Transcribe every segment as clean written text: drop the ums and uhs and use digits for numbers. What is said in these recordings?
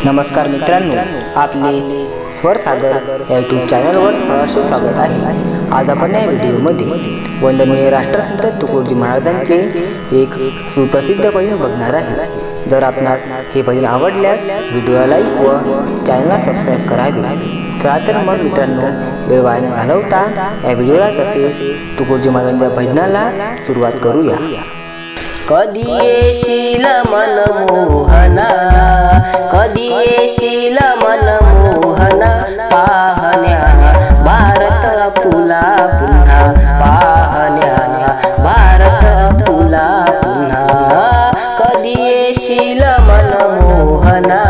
नमस्कार मित्रांनो, आपले स्वर सागर या यूट्यूब चॅनलवर सहर्ष स्वागत आहे। आज आपण या व्हिडिओमध्ये वंदनीय राष्ट्रसंत तुकडोजी महाराजांचे एक सुप्रसिद्ध भजन बघणार आहे। जर आपणास हे भजन आवडल्यास व्हिडिओला लाईक व चॅनलला सबस्क्राइब करावे। चला तर मग मित्रांनो, वेळ वाया न घालवता या व्हिडिओला तसेच तुकडोजी महाराजांच्या भजनाला सुरुवात करूया। कधी येशील मनमोहना, कधी येशील मनमोहना, पाहण्या भारत पुला पुन्हा, पाहण्या भारत पुला पुन्हा। कधी येशील मनमोहना,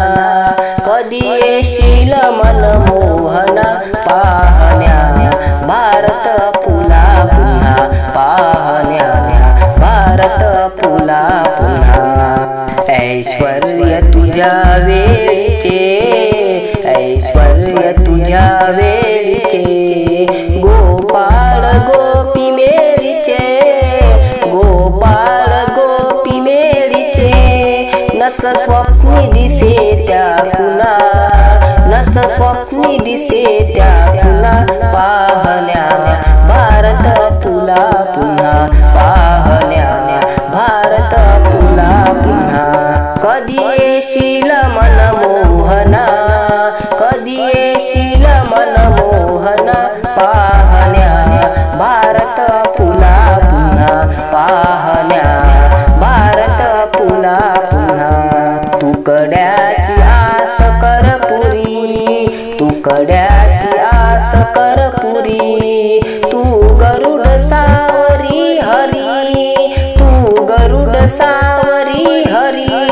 कधी येशील मनमोहना, पाहण्या भारत पुला पुन्हा, पाहण्या भारत पुला पुन्हा। ऐश्वर्य तुझ्या वेळीचे, ऐश्वर्य तुझ्या वेळीचे, गोपाळ गोपी मेळीचे, गोपाळ गोपी मेळीचे। नच स्वप्नी दिसे त्या कुणा, नच स्वप्नी दिसे त्या कुणा, पाहण्या भारत पुला पुन्हा, पाहण्या भारत पुला पुन्हा। कधी येशील मनमोहना, कधी येशील मनमोहना, पाहण्या भारत पुला पुन्हा, पाहण्या भारत पुला पुन्हा। तुकड्याची आस कर पुरी, तुकड्याची आस कर पुरी, तू गरुड सावरी हरी, तू गरुड सावरी हरी।